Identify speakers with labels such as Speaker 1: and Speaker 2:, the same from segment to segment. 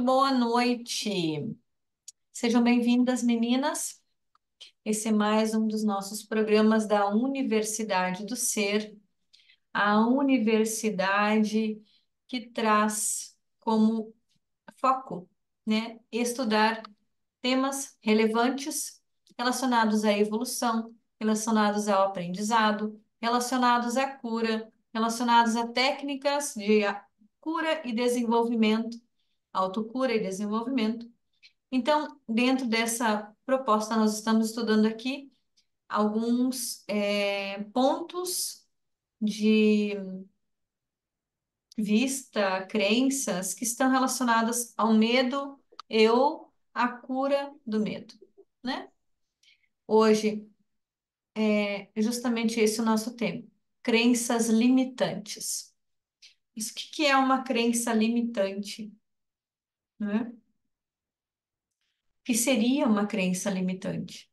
Speaker 1: boa noite. Sejam bem-vindas, meninas. Esse é mais um dos nossos programas da Universidade do Ser, a universidade que traz como foco, né, estudar temas relevantes relacionados à evolução, relacionados ao aprendizado, relacionados à cura, relacionados a técnicas de cura e desenvolvimento, autocura e desenvolvimento. Então, dentro dessa proposta, nós estamos estudando aqui alguns pontos de vista, crenças que estão relacionadas ao medo e ou à cura do medo, né? Hoje é justamente esse o nosso tema, crenças limitantes. Isso, o que que é uma crença limitante, né? O que seria uma crença limitante?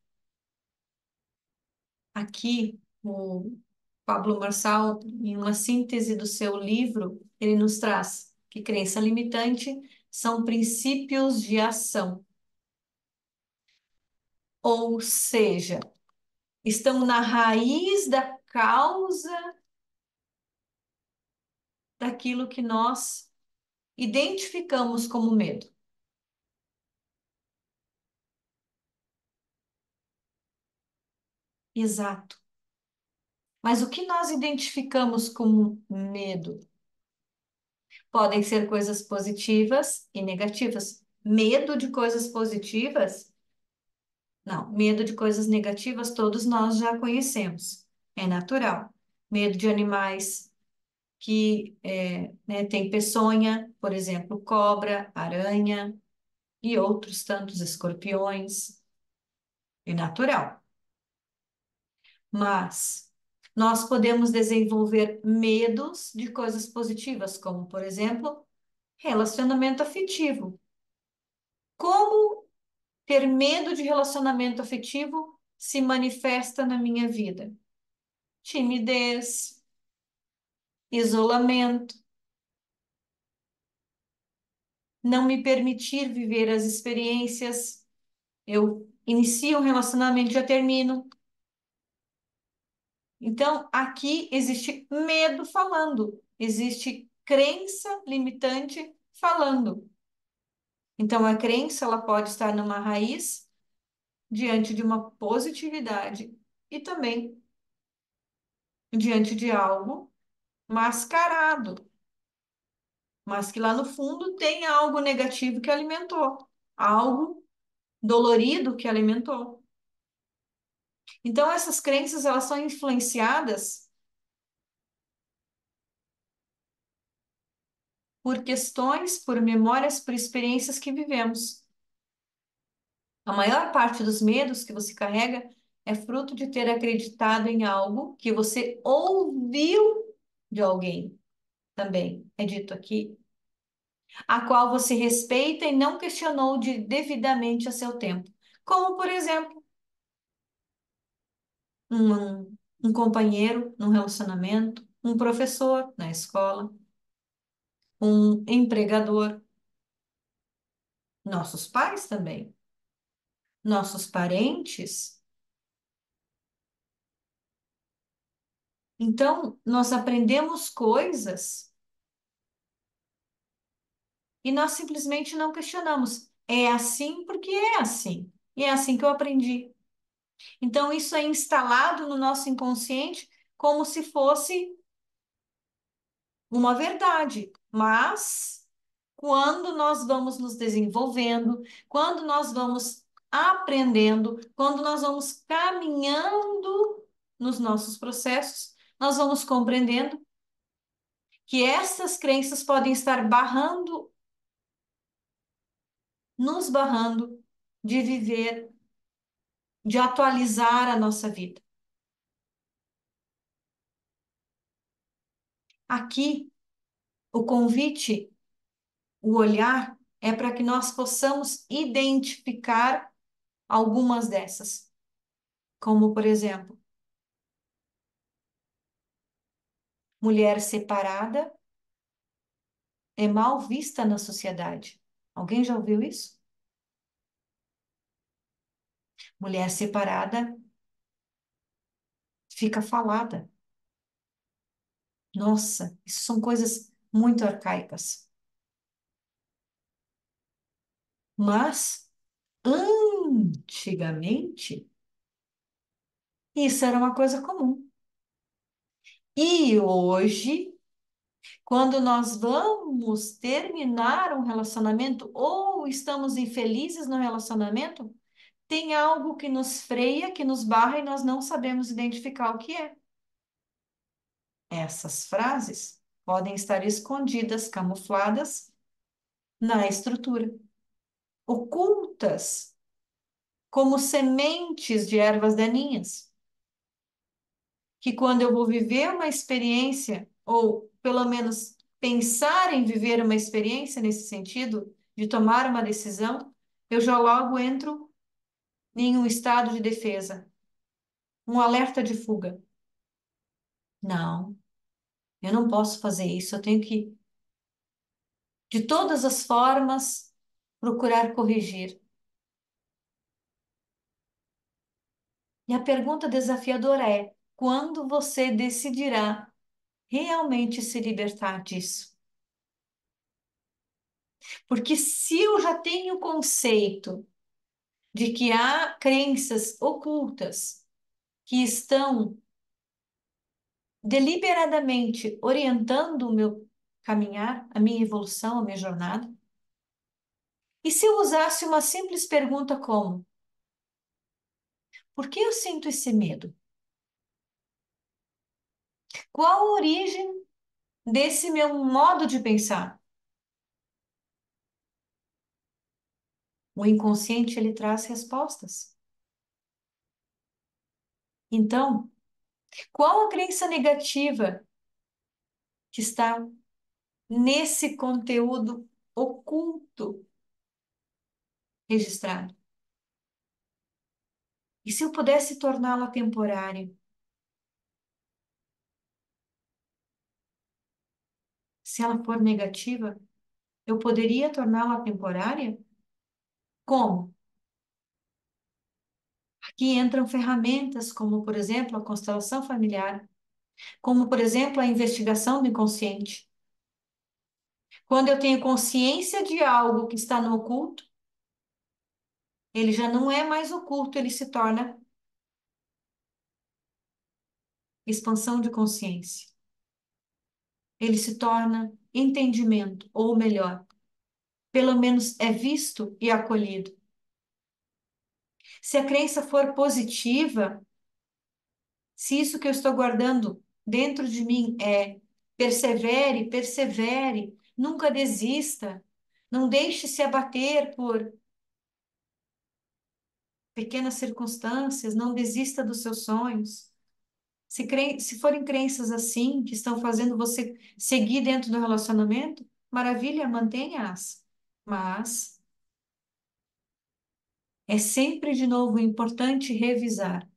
Speaker 1: Aqui, o Pablo Marçal, em uma síntese do seu livro, ele nos traz que crença limitante são princípios de ação, ou seja, estão na raiz da causa daquilo que nós identificamos como medo. Exato. Mas o que nós identificamos como medo? Podem ser coisas positivas e negativas. Medo de coisas positivas? Não, medo de coisas negativas todos nós já conhecemos. É natural. Medo de animais que né, tem peçonha, por exemplo, cobra, aranha e outros tantos escorpiões. É natural. Mas nós podemos desenvolver medos de coisas positivas, como, por exemplo, relacionamento afetivo. Como ter medo de relacionamento afetivo se manifesta na minha vida? Timidez, isolamento, não me permitir viver as experiências. Eu inicio um relacionamento e já termino. Então, aqui existe medo falando, existe crença limitante falando. Então, a crença ela pode estar numa raiz diante de uma positividade e também diante de algo mascarado, mas que lá no fundo tem algo negativo que alimentou, algo dolorido que alimentou. Então, essas crenças, elas são influenciadas por questões, por memórias, por experiências que vivemos. A maior parte dos medos que você carrega é fruto de ter acreditado em algo que você ouviu de alguém, também é dito aqui, a qual você respeita e não questionou devidamente a seu tempo. Como, por exemplo, um companheiro num relacionamento, um professor na escola, um empregador, nossos pais também, nossos parentes. Então, nós aprendemos coisas e nós simplesmente não questionamos. É assim porque é assim. E é assim que eu aprendi. Então, isso é instalado no nosso inconsciente como se fosse uma verdade. Mas, quando nós vamos nos desenvolvendo, quando nós vamos aprendendo, quando nós vamos caminhando nos nossos processos, nós vamos compreendendo que essas crenças podem estar barrando, nos barrando de viver, de atualizar a nossa vida. Aqui, o convite, o olhar, é para que nós possamos identificar algumas dessas, como, por exemplo, mulher separada é mal vista na sociedade. Alguém já ouviu isso? Mulher separada fica falada. Nossa, isso são coisas muito arcaicas. Mas, antigamente, isso era uma coisa comum. E hoje, quando nós vamos terminar um relacionamento ou estamos infelizes no relacionamento, tem algo que nos freia, que nos barra e nós não sabemos identificar o que é. Essas frases podem estar escondidas, camufladas na estrutura, ocultas como sementes de ervas daninhas, que quando eu vou viver uma experiência, ou pelo menos pensar em viver uma experiência nesse sentido, de tomar uma decisão, eu já logo entro em um estado de defesa, um alerta de fuga. Não, eu não posso fazer isso, eu tenho que, de todas as formas, procurar corrigir. E a pergunta desafiadora é: quando você decidirá realmente se libertar disso? Porque se eu já tenho o conceito de que há crenças ocultas que estão deliberadamente orientando o meu caminhar, a minha evolução, a minha jornada, e se eu usasse uma simples pergunta como: por que eu sinto esse medo? Qual a origem desse meu modo de pensar? O inconsciente ele traz respostas. Então, qual a crença negativa que está nesse conteúdo oculto registrado? E se eu pudesse torná-la temporária? Se ela for negativa, eu poderia torná-la temporária? Como? Aqui entram ferramentas como, por exemplo, a constelação familiar, como, por exemplo, a investigação do inconsciente. Quando eu tenho consciência de algo que está no oculto, ele já não é mais oculto, ele se torna expansão de consciência. Ele se torna entendimento, ou melhor, pelo menos é visto e acolhido. Se a crença for positiva, se isso que eu estou guardando dentro de mim é persevere, persevere, nunca desista, não deixe se abater por pequenas circunstâncias, não desista dos seus sonhos. Se forem crenças assim, que estão fazendo você seguir dentro do relacionamento, maravilha, mantenha-as. Mas é sempre de novo importante revisar.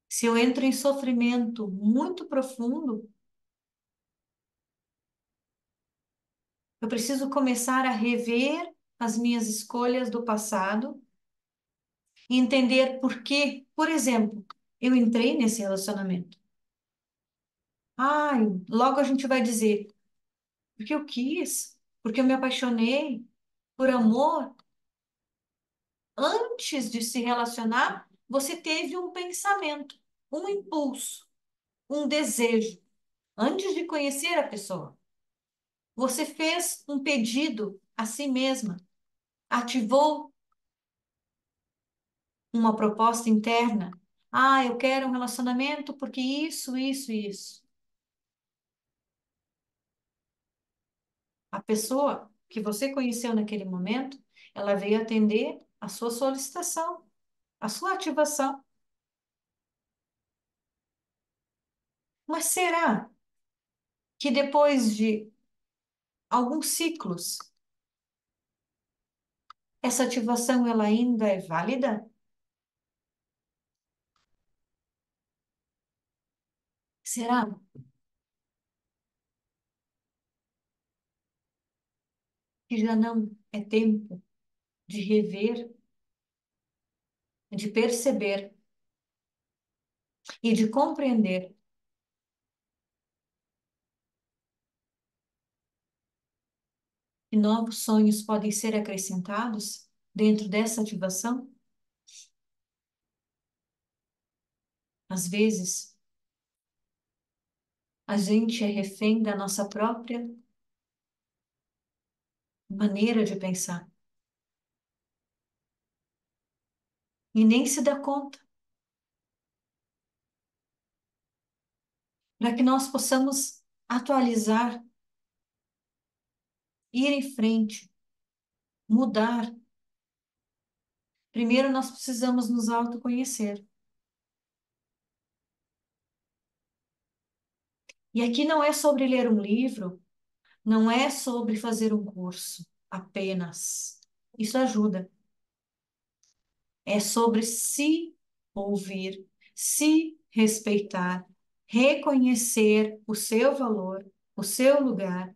Speaker 1: Se eu entro em sofrimento muito profundo, eu preciso começar a rever as minhas escolhas do passado e entender por que, por exemplo, eu entrei nesse relacionamento. Ai, logo a gente vai dizer, porque eu quis, porque eu me apaixonei por amor. Antes de se relacionar, você teve um pensamento, um impulso, um desejo, antes de conhecer a pessoa. Você fez um pedido a si mesma, ativou uma proposta interna. Ah, eu quero um relacionamento porque isso, isso, isso. A pessoa que você conheceu naquele momento, ela veio atender a sua solicitação, a sua ativação. Mas será que depois de alguns ciclos, essa ativação ela ainda é válida? Será? que já não é tempo de rever, de perceber e de compreender que novos sonhos podem ser acrescentados dentro dessa ativação? Às vezes, a gente é refém da nossa própria maneira de pensar e nem se dá conta. Para que nós possamos atualizar, ir em frente, mudar, primeiro nós precisamos nos autoconhecer. E aqui não é sobre ler um livro, não é sobre fazer um curso apenas. Isso ajuda. É sobre se ouvir, se respeitar, reconhecer o seu valor, o seu lugar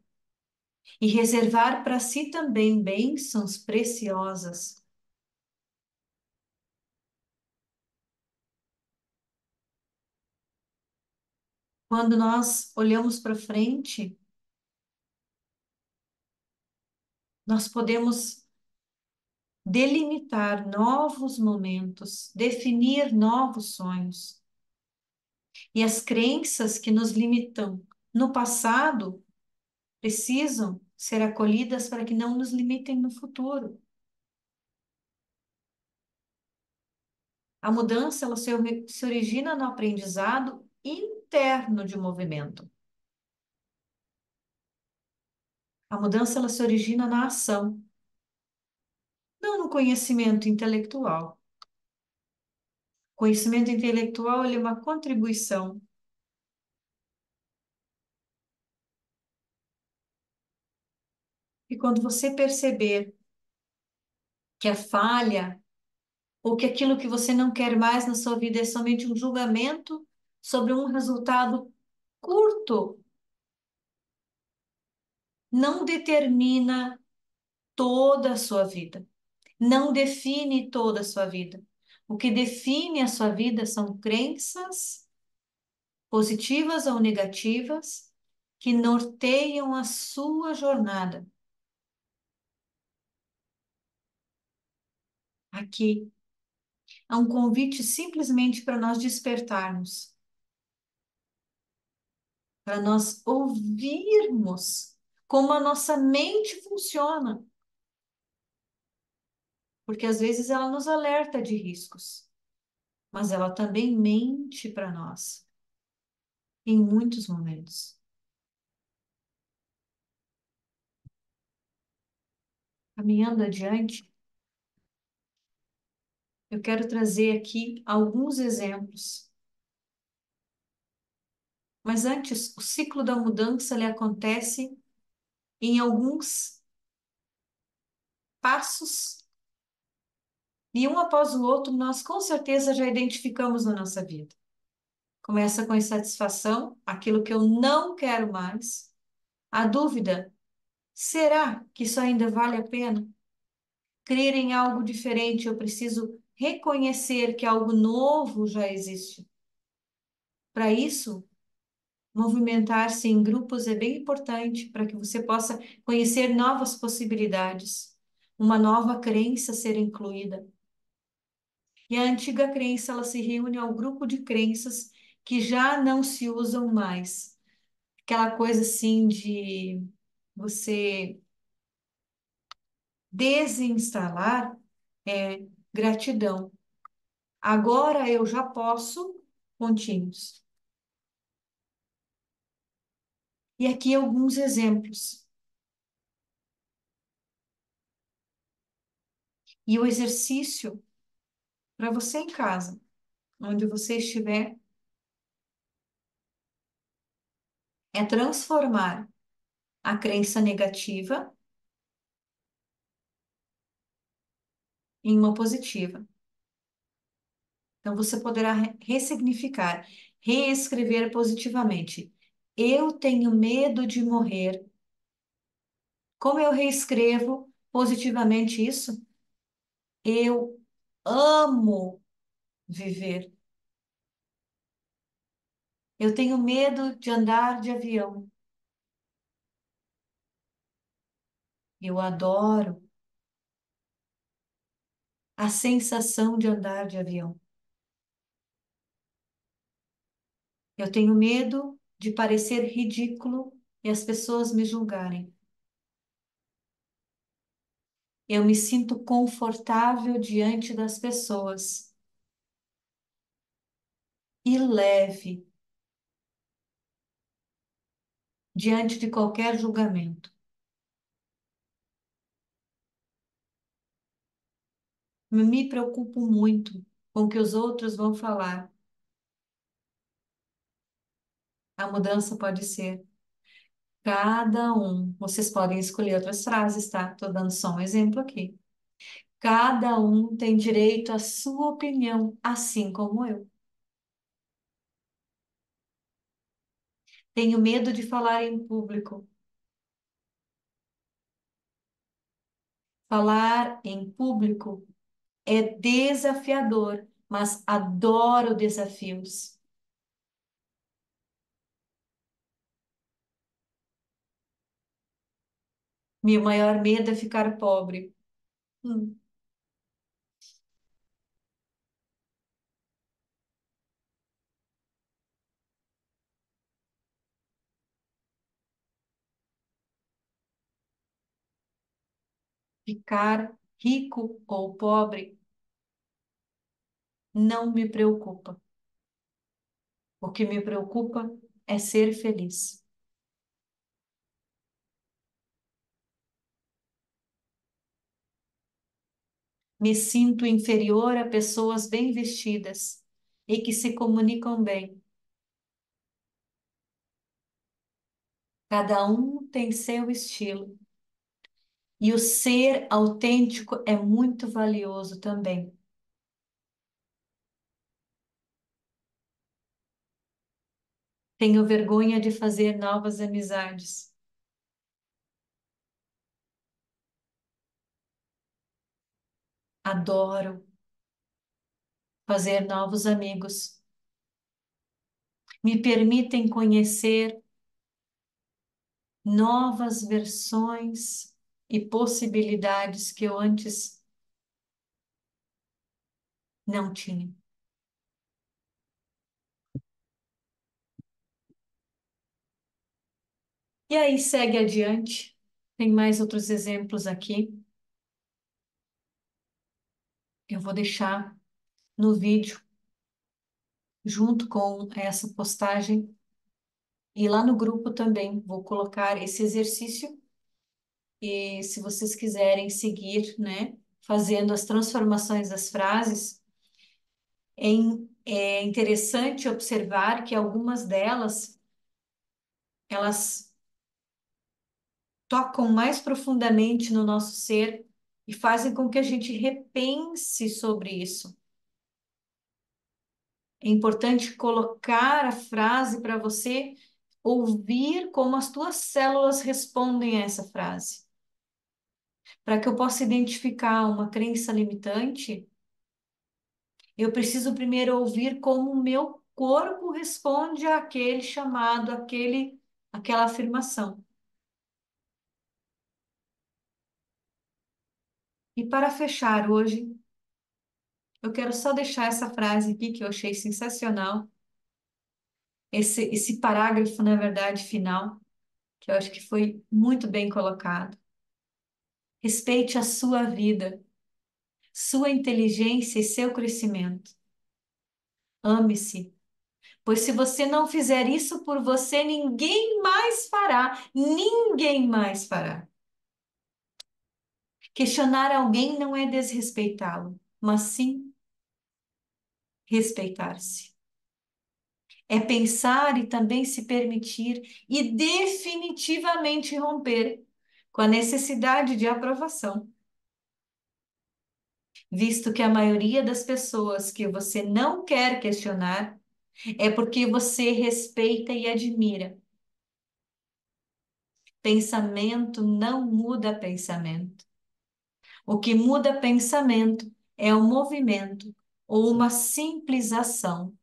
Speaker 1: e reservar para si também bênçãos preciosas. Quando nós olhamos para frente, nós podemos delimitar novos momentos, definir novos sonhos. E as crenças que nos limitam no passado precisam ser acolhidas para que não nos limitem no futuro. A mudança, ela se origina no aprendizado interno de movimento. A mudança, ela se origina na ação, não no conhecimento intelectual. Conhecimento intelectual, ele é uma contribuição. E quando você perceber que a falha ou que aquilo que você não quer mais na sua vida é somente um julgamento sobre um resultado curto, não determina toda a sua vida, não define toda a sua vida. O que define a sua vida são crenças, positivas ou negativas, que norteiam a sua jornada. Aqui há um convite simplesmente para nós despertarmos, para nós ouvirmos como a nossa mente funciona, porque às vezes ela nos alerta de riscos, mas ela também mente para nós em muitos momentos. Caminhando adiante, eu quero trazer aqui alguns exemplos. Mas antes, o ciclo da mudança ele acontece em alguns passos e um após o outro nós com certeza já identificamos na nossa vida. Começa com a insatisfação, aquilo que eu não quero mais. A dúvida, será que isso ainda vale a pena? Crer em algo diferente, eu preciso reconhecer que algo novo já existe. Para isso, movimentar-se em grupos é bem importante para que você possa conhecer novas possibilidades, uma nova crença ser incluída. E a antiga crença, ela se reúne ao grupo de crenças que já não se usam mais. Aquela coisa assim de você desinstalar é gratidão. Agora eu já posso, pontinhos. E aqui alguns exemplos. E o exercício para você em casa, onde você estiver, é transformar a crença negativa em uma positiva. Então, você poderá ressignificar, reescrever positivamente. Eu tenho medo de morrer Como eu reescrevo positivamente isso? Eu amo viver. Eu tenho medo de andar de avião. Eu adoro a sensação de andar de avião. Eu tenho medo de parecer ridículo e as pessoas me julgarem. Eu me sinto confortável diante das pessoas e leve diante de qualquer julgamento. Me preocupo muito com o que os outros vão falar. A mudança pode ser cada um. Vocês podem escolher outras frases, tá? Estou dando só um exemplo aqui. Cada um tem direito à sua opinião, assim como eu. Tenho medo de falar em público. Falar em público é desafiador, mas adoro desafios. Meu maior medo é ficar pobre. Hum. Ficar rico ou pobre não me preocupa. O que me preocupa é ser feliz. Me sinto inferior a pessoas bem vestidas e que se comunicam bem. Cada um tem seu estilo. E o ser autêntico é muito valioso também. Tenho vergonha de fazer novas amizades. Adoro fazer novos amigos. Me permitem conhecer novas versões e possibilidades que eu antes não tinha. E aí segue adiante. Tem mais outros exemplos aqui. Eu vou deixar no vídeo junto com essa postagem e lá no grupo também vou colocar esse exercício e se vocês quiserem seguir, né, fazendo as transformações das frases, é interessante observar que algumas delas elas tocam mais profundamente no nosso ser e fazem com que a gente repense sobre isso. É importante colocar a frase para você ouvir como as tuas células respondem a essa frase. Para que eu possa identificar uma crença limitante, eu preciso primeiro ouvir como o meu corpo responde àquele chamado, aquela afirmação. E para fechar hoje, eu quero só deixar essa frase aqui que eu achei sensacional. Esse parágrafo, na verdade, final, que eu acho que foi muito bem colocado. Respeite a sua vida, sua inteligência e seu crescimento. Ame-se, pois se você não fizer isso por você, ninguém mais fará. Ninguém mais fará. Questionar alguém não é desrespeitá-lo, mas sim respeitar-se. É pensar e também se permitir e definitivamente romper com a necessidade de aprovação, visto que a maioria das pessoas que você não quer questionar é porque você respeita e admira. Pensamento não muda pensamento. O que muda pensamento é o movimento ou uma simples ação.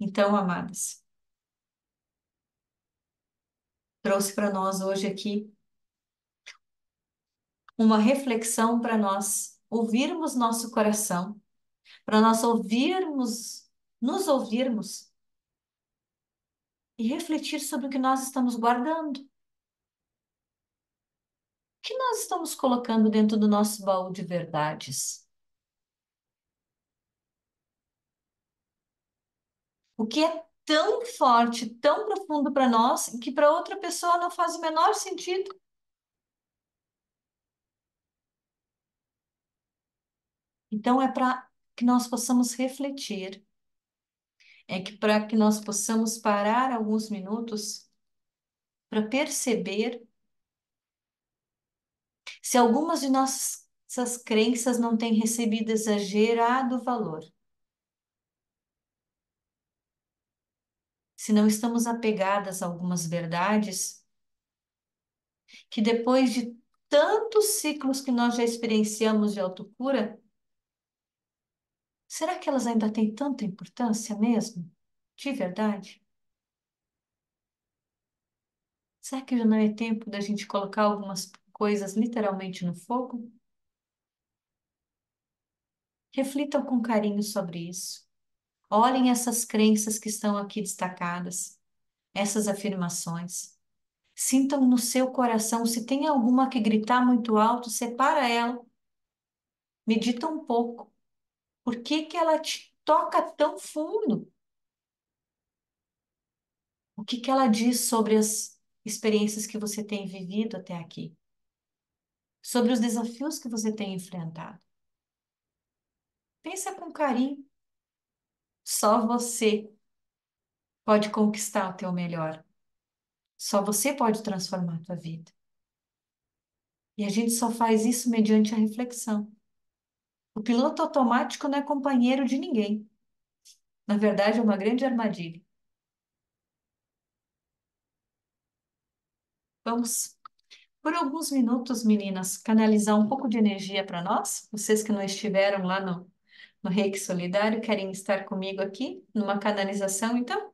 Speaker 1: Então, amadas, trouxe para nós hoje aqui uma reflexão para nós ouvirmos nosso coração, para nós ouvirmos, nos ouvirmos e refletir sobre o que nós estamos guardando, o que nós estamos colocando dentro do nosso baú de verdades, o que é tão forte, tão profundo para nós, que para outra pessoa não faz o menor sentido. Então é para que nós possamos refletir, é que para que nós possamos parar alguns minutos para perceber se algumas de nossas crenças não têm recebido exagerado valor, se não estamos apegadas a algumas verdades que depois de tantos ciclos que nós já experienciamos de autocura, será que elas ainda têm tanta importância mesmo? De verdade? Será que já não é tempo da gente colocar algumas coisas literalmente no fogo? Reflitam com carinho sobre isso. Olhem essas crenças que estão aqui destacadas, essas afirmações. Sintam no seu coração, se tem alguma que gritar muito alto, separa ela, medita um pouco. Por que que ela te toca tão fundo? O que que ela diz sobre as experiências que você tem vivido até aqui? Sobre os desafios que você tem enfrentado? Pensa com carinho. Só você pode conquistar o teu melhor. Só você pode transformar a tua vida. E a gente só faz isso mediante a reflexão. O piloto automático não é companheiro de ninguém. Na verdade, é uma grande armadilha. Vamos, por alguns minutos, meninas, canalizar um pouco de energia para nós. Vocês que não estiveram lá no Reiki Solidário, querem estar comigo aqui numa canalização, então?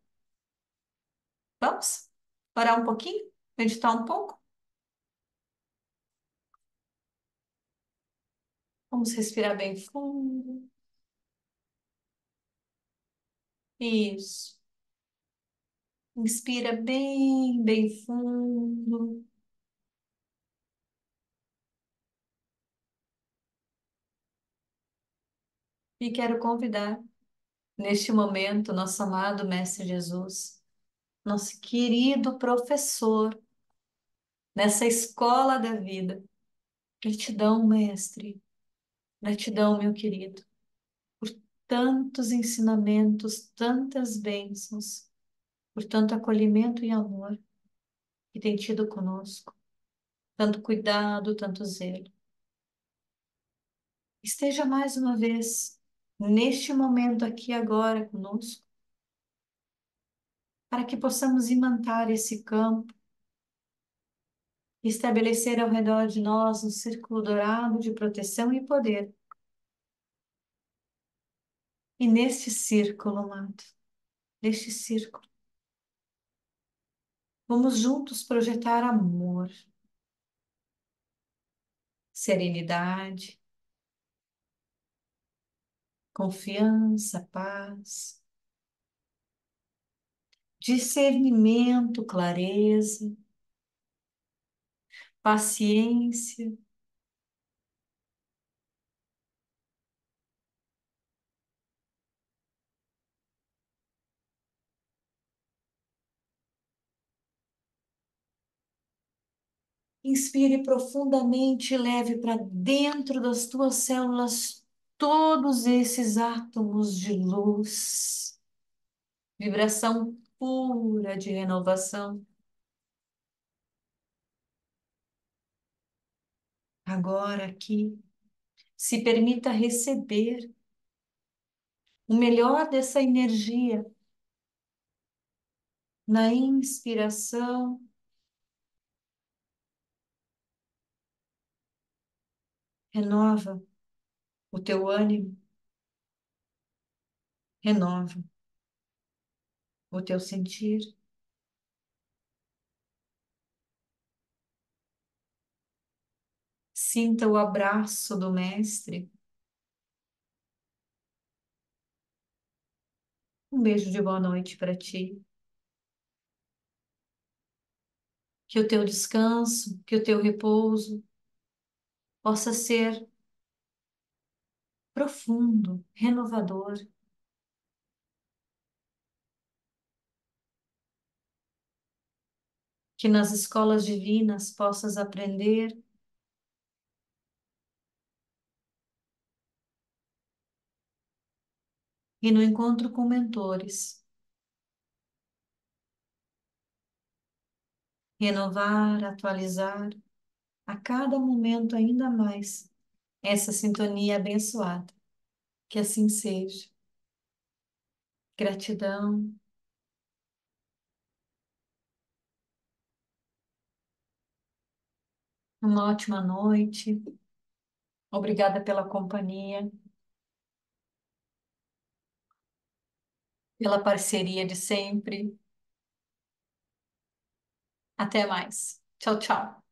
Speaker 1: Vamos? Orar um pouquinho? Meditar um pouco? Vamos respirar bem fundo. Isso. Inspira bem, bem fundo. E quero convidar, neste momento, nosso amado Mestre Jesus, nosso querido professor, nessa escola da vida. Gratidão, Mestre. Gratidão, meu querido, por tantos ensinamentos, tantas bênçãos, por tanto acolhimento e amor que tem tido conosco, tanto cuidado, tanto zelo. Esteja mais uma vez, neste momento aqui agora conosco, para que possamos imantar esse campo e estabelecer ao redor de nós um círculo dourado de proteção e poder. E neste círculo, amado, neste círculo, vamos juntos projetar amor, serenidade, confiança, paz, discernimento, clareza, paciência. Inspire profundamente e leve para dentro das tuas células todos esses átomos de luz, vibração pura de renovação. Agora aqui, se permita receber o melhor dessa energia Na inspiração, renova o teu ânimo, renova o teu sentir. Sinta o abraço do Mestre. Um beijo de boa noite para ti. Que o teu descanso, que o teu repouso possa ser profundo, renovador. Que nas escolas divinas possas aprender e no encontro com mentores, renovar, atualizar a cada momento ainda mais essa sintonia abençoada. Que assim seja. Gratidão, uma ótima noite. Obrigada pela companhia, pela parceria de sempre. Até mais. Tchau, tchau.